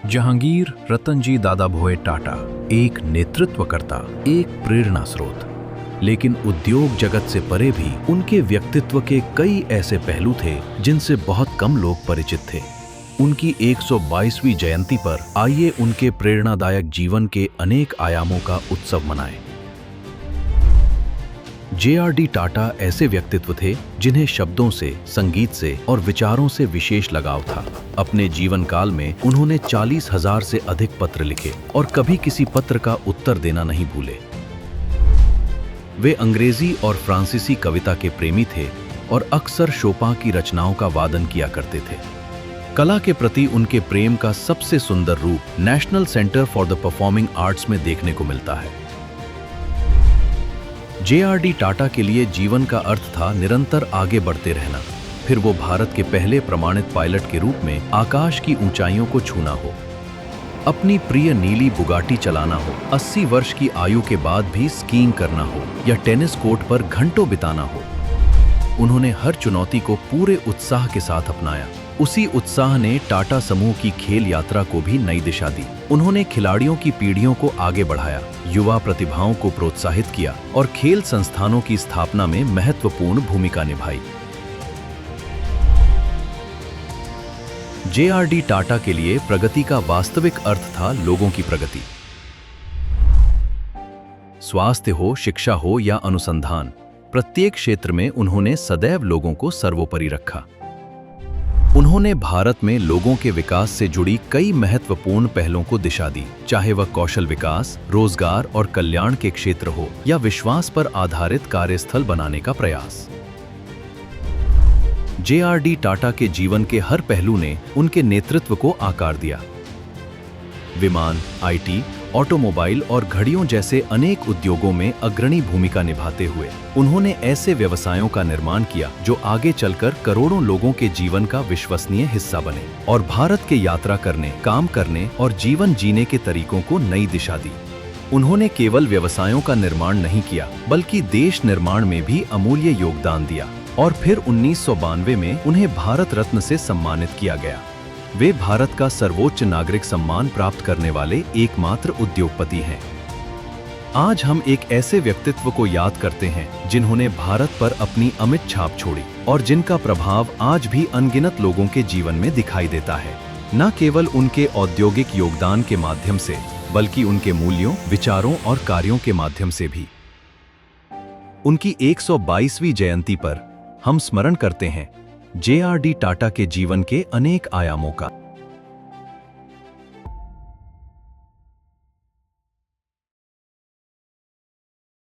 जहांगीर रतनजी दादाभाई टाटा एक नेतृत्वकर्ता, एक प्रेरणा स्रोत। लेकिन उद्योग जगत से परे भी उनके व्यक्तित्व के कई ऐसे पहलू थे जिनसे बहुत कम लोग परिचित थे। उनकी 122वीं जयंती पर आइए उनके प्रेरणादायक जीवन के अनेक आयामों का उत्सव मनाएं। जे.आर.डी. टाटा ऐसे व्यक्तित्व थे जिन्हें शब्दों से, संगीत से और विचारों से विशेष लगाव था। अपने जीवन काल में उन्होंने 40,000 से अधिक पत्र लिखे और कभी किसी पत्र का उत्तर देना नहीं भूले। वे अंग्रेजी और फ्रांसीसी कविता के प्रेमी थे और अक्सर शोपां की रचनाओं का वादन किया करते थे। कला के प्रति उनके प्रेम का सबसे सुंदर रूप national centre for the performing arts में देखने को मिलता है। जे.आर.डी. टाटा के लिए जीवन का अर्थ था निरंतर आगे बढ़ते रहना, फिर वो भारत के पहले प्रमाणित पायलट के रूप में आकाश की ऊंचाइयों को छूना हो, अपनी प्रिय नीली बुगाटी चलाना हो, 80 वर्ष की आयु के बाद भी स्कीइंग करना हो या टेनिस कोर्ट पर घंटों बिताना हो। उन्होंने हर चुनौती को पूरे उत्साह के साथ अपनाया। उसी उत्साह ने टाटा समूह की खेल यात्रा को भी नई दिशा दी। उन्होंने खिलाड़ियों की पीढ़ियों को आगे बढ़ाया, युवा प्रतिभाओं को प्रोत्साहित किया और खेल संस्थानों की स्थापना में महत्वपूर्ण भूमिका निभाई। जे.आर.डी. टाटा के लिए प्रगति का वास्तविक अर्थ था लोगों की प्रगति। स्वास्थ्य हो, शिक्षा हो या अनुसंधान, प्रत्येक क्षेत्र में उन्होंने सदैव लोगों को सर्वोपरि रखा। उन्होंने भारत में लोगों के विकास से जुड़ी कई महत्वपूर्ण पहलों को दिशा दी, चाहे वह कौशल विकास, रोजगार और कल्याण के क्षेत्र हो या विश्वास पर आधारित कार्यस्थल बनाने का प्रयास। जे.आर.डी. टाटा के जीवन के हर पहलू ने उनके नेतृत्व को आकार दिया। विमान, आईटी, ऑटोमोबाइल और घड़ियों जैसे अनेक उद्योगों में अग्रणी भूमिका निभाते हुए उन्होंने ऐसे व्यवसायों का निर्माण किया जो आगे चलकर करोड़ों लोगों के जीवन का विश्वसनीय हिस्सा बने और भारत के यात्रा करने, काम करने और जीवन जीने के तरीकों को नई दिशा दी। उन्होंने केवल व्यवसायों का निर्माण नहीं किया, बल्कि देश निर्माण में भी अमूल्य योगदान दिया और फिर 1992 में उन्हें भारत रत्न से सम्मानित किया गया। वे भारत का सर्वोच्च नागरिक सम्मान प्राप्त करने वाले एकमात्र उद्योगपति हैं। आज हम एक ऐसे व्यक्तित्व को याद करते हैं जिन्होंने भारत पर अपनी अमिट छाप छोड़ी और जिनका प्रभाव आज भी अनगिनत लोगों के जीवन में दिखाई देता है, न केवल उनके औद्योगिक योगदान के माध्यम से, बल्कि उनके मूल्यों, विचारों और कार्यों के माध्यम से भी। उनकी 122वीं जयंती पर हम स्मरण करते हैं जे.आर.डी. टाटा के जीवन के अनेक आयामों का।